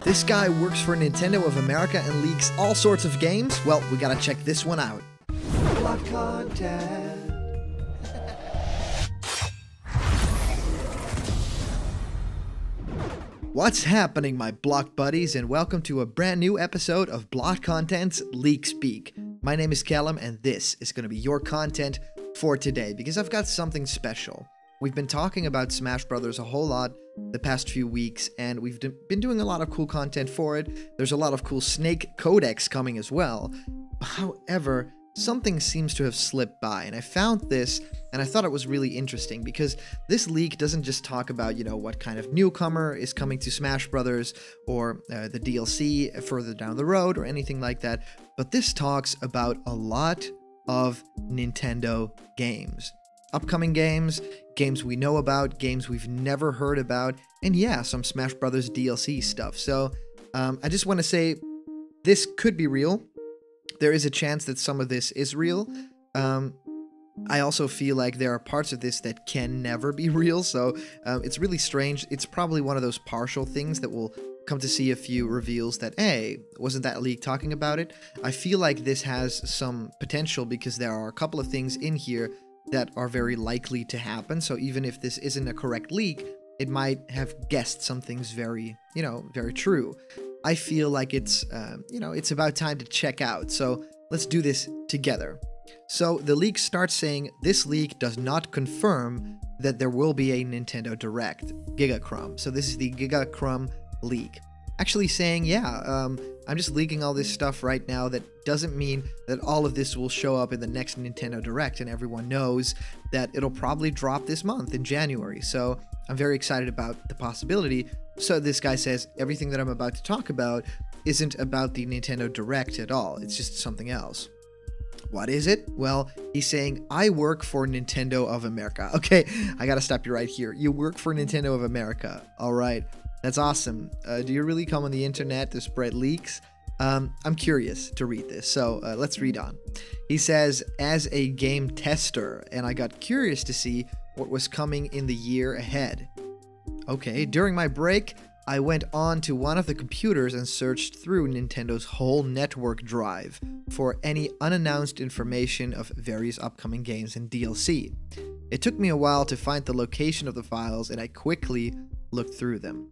This guy works for Nintendo of America and leaks all sorts of games? Well, we gotta check this one out. Block content. What's happening, my Block buddies, and welcome to a brand new episode of Block Content's Leak Speak. My name is Callum, and this is going to be your content for today, because I've got something special. We've been talking about Smash Brothers a whole lot the past few weeks, and we've been doing a lot of cool content for it. There's a lot of cool Snake codex coming as well. However, something seems to have slipped by, and I found this, and I thought it was really interesting, because this leak doesn't just talk about, what kind of newcomer is coming to Smash Brothers, or the DLC further down the road, or anything like that, but this talks about a lot of Nintendo games. Upcoming games, games we know about, games we've never heard about, and yeah, some Smash Brothers DLC stuff. So, I just want to say, this could be real. There is a chance that some of this is real. I also feel like there are parts of this that can never be real, so it's really strange. It's probably one of those partial things that we'll come to see a few reveals that, hey, wasn't that leak talking about it? I feel like this has some potential because there are a couple of things in here that are very likely to happen, so even if this isn't a correct leak, it might have guessed some things very, very true. I feel like it's, it's about time to check out, so let's do this together. So the leak starts saying, this leak does not confirm that there will be a Nintendo Direct, Gigacrum. So this is the Gigacrum leak. Actually saying, yeah, I'm just leaking all this stuff right now. That doesn't mean that all of this will show up in the next Nintendo Direct, and everyone knows that it'll probably drop this month in January. So I'm very excited about the possibility. So this guy says, everything that I'm about to talk about isn't about the Nintendo Direct at all. It's just something else. What is it? Well, he's saying, I work for Nintendo of America. Okay, I gotta stop you right here. You work for Nintendo of America. All right, that's awesome. Do you really come on the internet to spread leaks? I'm curious to read this, so let's read on. He says, as a game tester, and I got curious to see what was coming in the year ahead. Okay, during my break, I went on to one of the computers and searched through Nintendo's whole network drive for any unannounced information of various upcoming games and DLC. It took me a while to find the location of the files, and I quickly looked through them.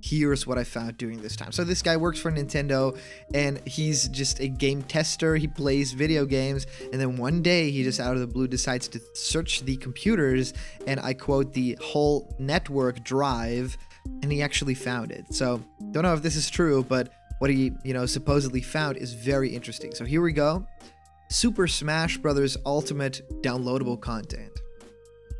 Here's what I found during this time. So this guy works for Nintendo, and he's just a game tester. He plays video games, and then one day he just out of the blue decides to search the computers, and I quote, the whole network drive, and he actually found it. So don't know if this is true, but what he supposedly found is very interesting. So here we go. Super Smash Bros. Ultimate downloadable content.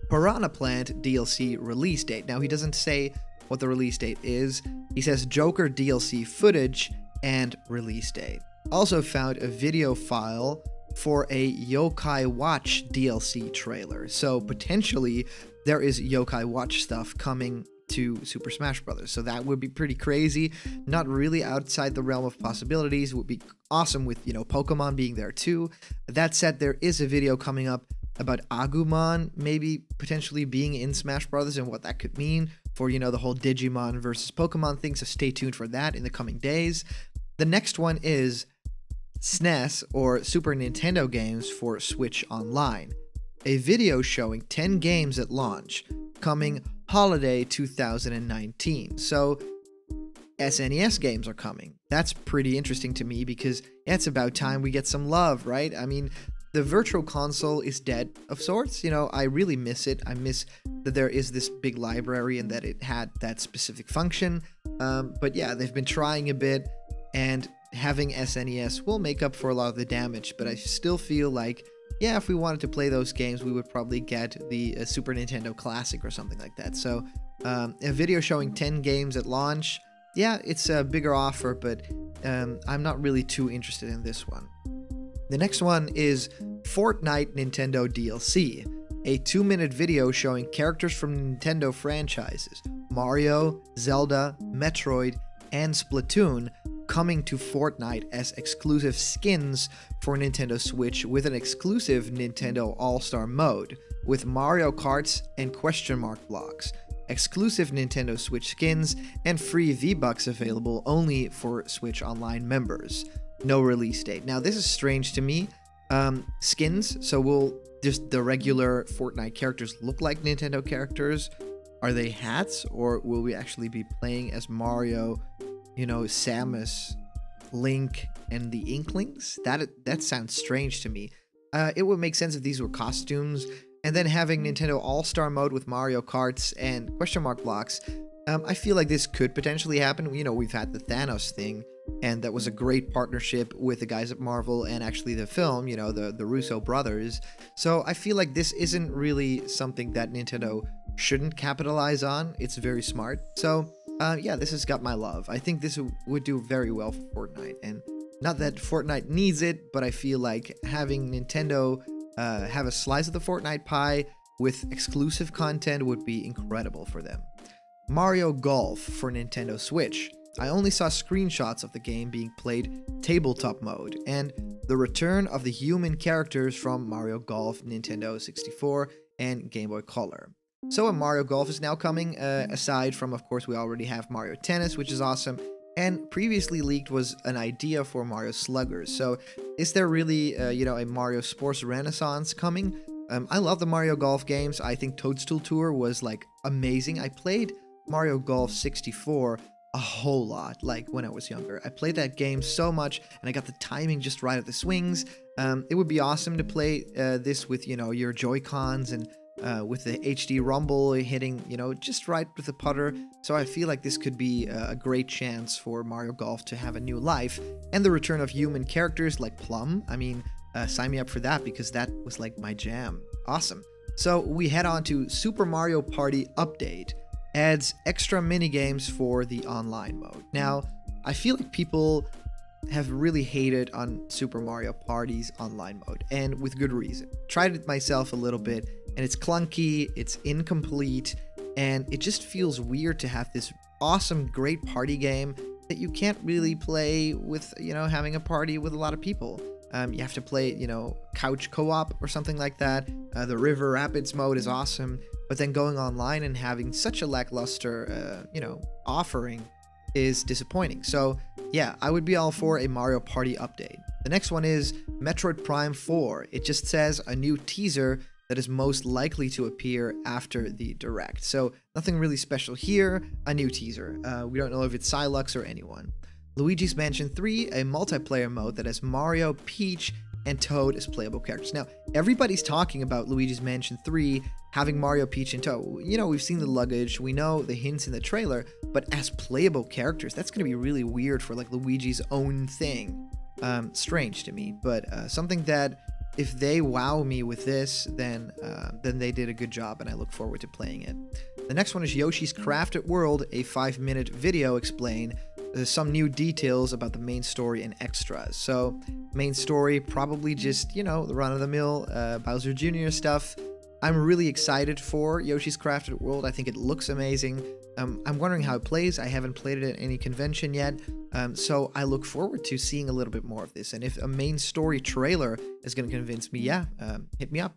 Piranha Plant DLC release date. Now he doesn't say what the release date is. He says Joker DLC footage and release date. Also found a video file for a Yokai Watch DLC trailer. So potentially there is Yokai Watch stuff coming to Super Smash Bros. So that would be pretty crazy. Not really outside the realm of possibilities. It would be awesome with, Pokemon being there too. That said, there is a video coming up about Agumon maybe potentially being in Smash Bros. And what that could mean for, the whole Digimon versus Pokemon thing. So stay tuned for that in the coming days. The next one is SNES or Super Nintendo games for Switch Online. A video showing 10 games at launch coming holiday 2019. So SNES games are coming. That's pretty interesting to me because it's about time we get some love, right? I mean, the Virtual Console is dead of sorts. I really miss it. I miss that there is this big library and that it had that specific function. But yeah, they've been trying a bit, and having SNES will make up for a lot of the damage. But I still feel like, yeah, if we wanted to play those games, we would probably get the Super Nintendo Classic or something like that. So a video showing 10 games at launch, yeah, it's a bigger offer, but I'm not really too interested in this one. The next one is Fortnite Nintendo DLC, a 2-minute video showing characters from Nintendo franchises, Mario, Zelda, Metroid, and Splatoon, coming to Fortnite as exclusive skins for Nintendo Switch with an exclusive Nintendo All-Star mode, with Mario Karts and question mark blocks. exclusive Nintendo Switch skins, and free V-Bucks available only for Switch Online members. No release date. Now, this is strange to me. Skins, so will just the regular Fortnite characters look like Nintendo characters? Are they hats, or will we actually be playing as Mario, Samus, Link, and the Inklings? That sounds strange to me. It would make sense if these were costumes, and then having Nintendo All-Star mode with Mario Karts and question mark blocks. I feel like this could potentially happen. We've had the Thanos thing, and that was a great partnership with the guys at Marvel and actually the film, the Russo brothers. So I feel like this isn't really something that Nintendo shouldn't capitalize on. It's very smart. So yeah, this has got my love. I think this would do very well for Fortnite, and not that Fortnite needs it, but I feel like having Nintendo have a slice of the Fortnite pie with exclusive content would be incredible for them. Mario Golf for Nintendo Switch. I only saw screenshots of the game being played tabletop mode, and the return of the human characters from Mario Golf, Nintendo 64, and Game Boy Color. So a Mario Golf is now coming, aside from, of course, we already have Mario Tennis, which is awesome, and previously leaked was an idea for Mario Sluggers. So is there really, a Mario Sports Renaissance coming? I love the Mario Golf games. I think Toadstool Tour was, amazing. I played Mario Golf 64 a whole lot, when I was younger. I played that game so much, and I got the timing just right at the swings. It would be awesome to play this with, your Joy-Cons and with the HD rumble hitting, just right with the putter. So I feel like this could be a great chance for Mario Golf to have a new life, and the return of human characters like Plum. I mean, sign me up for that, because that was my jam. Awesome. So we head on to Super Mario Party Update. Adds extra minigames for the online mode. Now, I feel like people have really hated on Super Mario Party's online mode, and with good reason. Tried it myself a little bit, and it's clunky, it's incomplete, and it just feels weird to have this awesome, great party game that you can't really play with, having a party with a lot of people. You have to play, couch co-op or something like that. The River Rapids mode is awesome, but then going online and having such a lackluster, offering is disappointing. So yeah, I would be all for a Mario Party update. The next one is Metroid Prime 4. It just says a new teaser that is most likely to appear after the Direct. So nothing really special here, a new teaser. We don't know if it's Silux or anyone. Luigi's Mansion 3, a multiplayer mode that has Mario, Peach, and Toad as playable characters. Now, everybody's talking about Luigi's Mansion 3 having Mario, Peach, and Toad. We've seen the luggage, we know the hints in the trailer, but as playable characters, that's going to be really weird for Luigi's own thing. Strange to me, but something that if they wow me with this, then they did a good job, and I look forward to playing it. The next one is Yoshi's Crafted World, a 5-minute video explain some new details about the main story and extras. So, main story, probably just, the run-of-the-mill Bowser Jr. stuff. I'm really excited for Yoshi's Crafted World. I think it looks amazing. I'm wondering how it plays. I haven't played it at any convention yet, so I look forward to seeing a little bit more of this. And if a main story trailer is going to convince me, yeah, hit me up.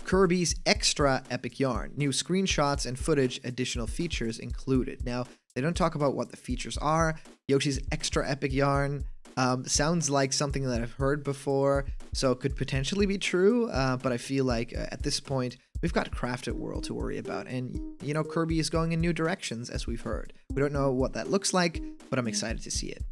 Kirby's Extra Epic Yarn. New screenshots and footage, additional features included. Now, they don't talk about what the features are. Yoshi's Extra Epic Yarn sounds like something that I've heard before, so it could potentially be true, but I feel like at this point, we've got Crafted World to worry about, and, Kirby is going in new directions, as we've heard. We don't know what that looks like, but I'm excited to see it.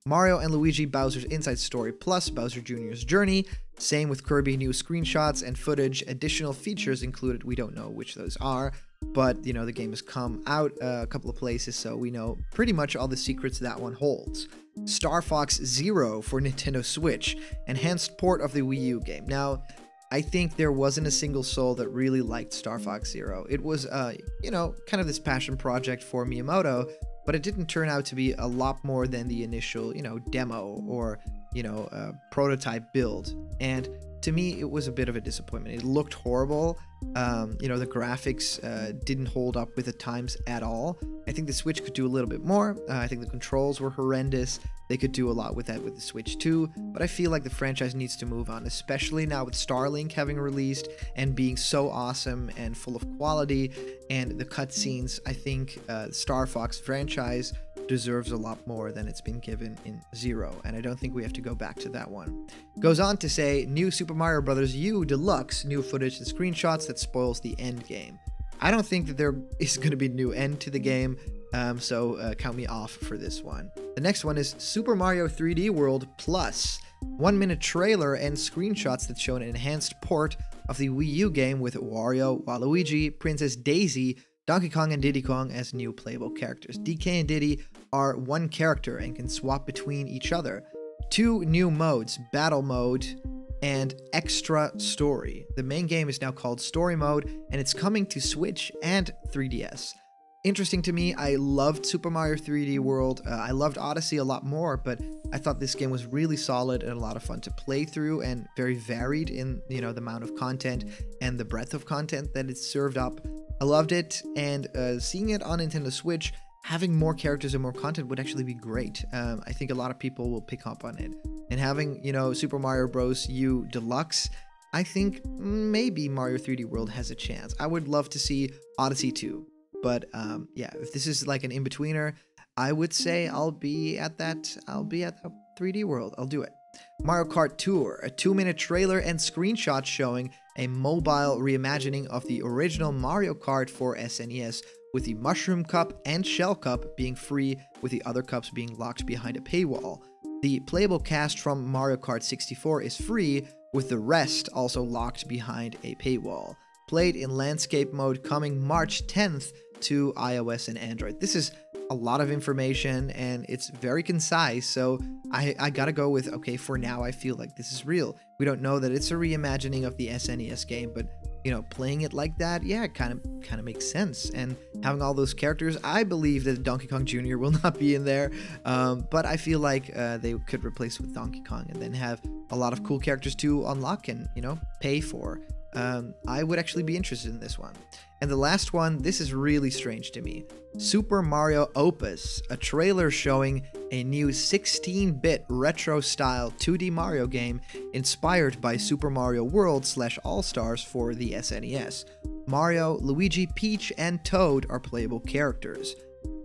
Mario and Luigi Bowser's Inside Story plus Bowser Jr.'s Journey. Same with Kirby, new screenshots and footage, additional features included. We don't know which those are, but, the game has come out a couple of places, so we know pretty much all the secrets that one holds. Star Fox Zero for Nintendo Switch, enhanced port of the Wii U game. Now, I think there wasn't a single soul that really liked Star Fox Zero. It was, kind of this passion project for Miyamoto, but it didn't turn out to be a lot more than the initial, demo or, prototype build. And to me, it was a bit of a disappointment. It looked horrible. You know, the graphics didn't hold up with the times at all. I think the Switch could do a little bit more. I think the controls were horrendous. They could do a lot with that with the Switch too, but I feel like the franchise needs to move on, especially now with Starlink having released and being so awesome and full of quality, and the cutscenes. I think Star Fox franchise deserves a lot more than it's been given in Zero, and I don't think we have to go back to that one. Goes on to say, new Super Mario Bros. U Deluxe, new footage and screenshots that spoils the end game. I don't think that there is going to be a new end to the game, so count me off for this one. The next one is Super Mario 3D World Plus. 1-minute trailer and screenshots that show an enhanced port of the Wii U game with Wario, Waluigi, Princess Daisy, Donkey Kong, and Diddy Kong as new playable characters. DK and Diddy are one character and can swap between each other. 2 new modes, Battle Mode and Extra Story. The main game is now called Story Mode, and it's coming to Switch and 3DS. Interesting to me. I loved Super Mario 3D World. I loved Odyssey a lot more, but I thought this game was really solid and a lot of fun to play through, and very varied in, you know, the amount of content and the breadth of content that it served up. I loved it, and seeing it on Nintendo Switch, having more characters and more content would actually be great. I think a lot of people will pick up on it. And having, you know, Super Mario Bros. U Deluxe, I think maybe Mario 3D World has a chance. I would love to see Odyssey 2. But yeah, if this is like an in-betweener, I would say I'll be at that 3D World. I'll do it. Mario Kart Tour, a 2-minute trailer and screenshots showing a mobile reimagining of the original Mario Kart for SNES, with the Mushroom Cup and Shell Cup being free, with the other cups being locked behind a paywall. The playable cast from Mario Kart 64 is free, with the rest also locked behind a paywall. Played in landscape mode, coming March 10th to iOS and Android. This is a lot of information and it's very concise, so I gotta go with, okay, for now I feel like this is real. We don't know that it's a reimagining of the SNES game, but you know, playing it like that, yeah, it kind of makes sense. And having all those characters, I believe that Donkey Kong Jr. will not be in there, but I feel like they could replace with Donkey Kong and then have a lot of cool characters to unlock and, you know, pay for. I would actually be interested in this one. And the last one, this is really strange to me. Super Mario Opus, a trailer showing a new 16-bit retro-style 2D Mario game inspired by Super Mario World / All-Stars for the SNES. Mario, Luigi, Peach, and Toad are playable characters.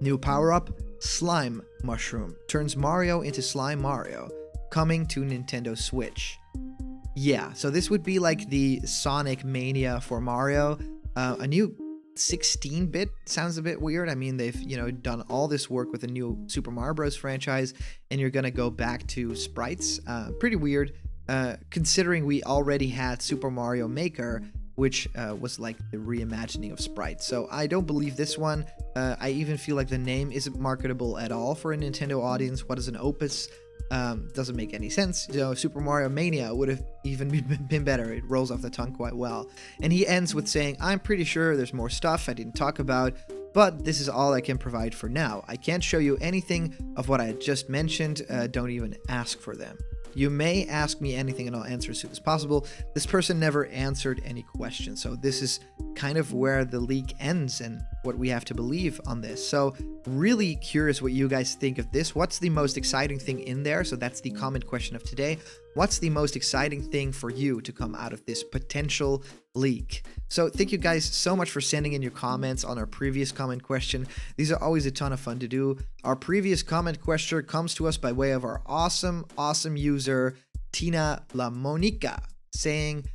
New power-up, Slime Mushroom, turns Mario into Slime Mario, coming to Nintendo Switch. Yeah, so this would be like the Sonic Mania for Mario. A new 16-bit sounds a bit weird. I mean, they've, you know, done all this work with the new Super Mario Bros. Franchise, and you're gonna go back to sprites. Pretty weird, considering we already had Super Mario Maker, which was like the reimagining of sprites. So I don't believe this one. I even feel like the name isn't marketable at all for a Nintendo audience. What is an opus? Doesn't make any sense. You know, Super Mario Mania would have even been better. It rolls off the tongue quite well. And he ends with saying, I'm pretty sure there's more stuff I didn't talk about, but this is all I can provide for now. I can't show you anything of what I just mentioned. Don't even ask for them. You may ask me anything and I'll answer as soon as possible. This person never answered any questions, so this is kind of where the leak ends and what we have to believe on this. So really curious what you guys think of this. What's the most exciting thing in there? So that's the comment question of today. What's the most exciting thing for you to come out of this potential leak? So thank you guys so much for sending in your comments on our previous comment question. These are always a ton of fun to do. Our previous comment question comes to us by way of our awesome user Tina La Monica, saying,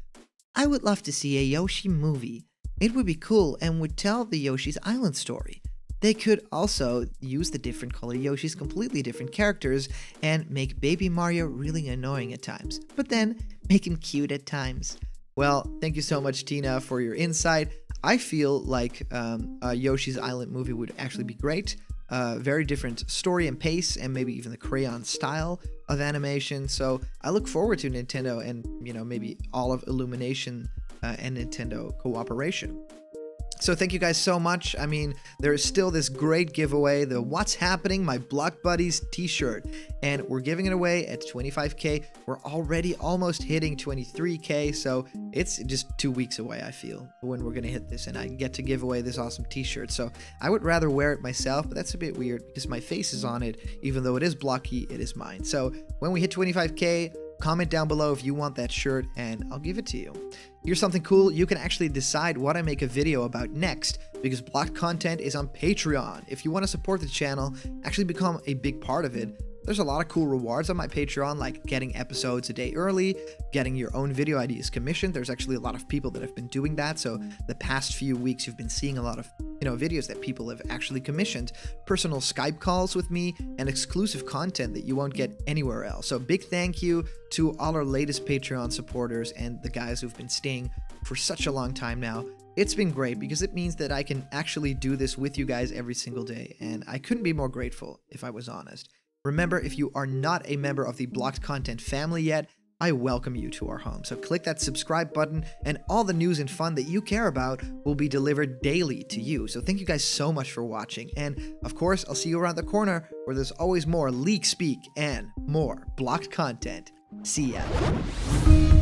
I would love to see a Yoshi movie. It would be cool and would tell the Yoshi's Island story. They could also use the different color Yoshis, completely different characters, and make Baby Mario really annoying at times, but then make him cute at times. Well, thank you so much, Tina, for your insight. I feel like a Yoshi's Island movie would actually be great. Very different story and pace, and maybe even the crayon style of animation. So I look forward to Nintendo and, you know, maybe all of Illumination and Nintendo cooperation. So thank you guys so much. I mean, there is still this great giveaway, the What's Happening My Block Buddies t-shirt, and we're giving it away at 25K. We're already almost hitting 23K, so it's just 2 weeks away, I feel, when we're gonna hit this, and I get to give away this awesome t-shirt. So I would rather wear it myself, but that's a bit weird because my face is on it. Even though it is blocky, it is mine. So when we hit 25K, comment down below if you want that shirt and I'll give it to you. Here's something cool. You can actually decide what I make a video about next because blocked content is on Patreon. If you want to support the channel, actually become a big part of it, there's a lot of cool rewards on my Patreon, like getting episodes a day early, getting your own video ideas commissioned. There's actually a lot of people that have been doing that. So the past few weeks, you've been seeing a lot of videos that people have actually commissioned, personal Skype calls with me, and exclusive content that you won't get anywhere else. So big thank you to all our latest Patreon supporters and the guys who've been staying for such a long time now. It's been great because it means that I can actually do this with you guys every single day, and I couldn't be more grateful if I was honest. Remember, if you are not a member of the Blocked Content family yet, I welcome you to our home. So click that subscribe button and all the news and fun that you care about will be delivered daily to you. So thank you guys so much for watching. And of course, I'll see you around the corner where there's always more leak speak and more blocked content. See ya.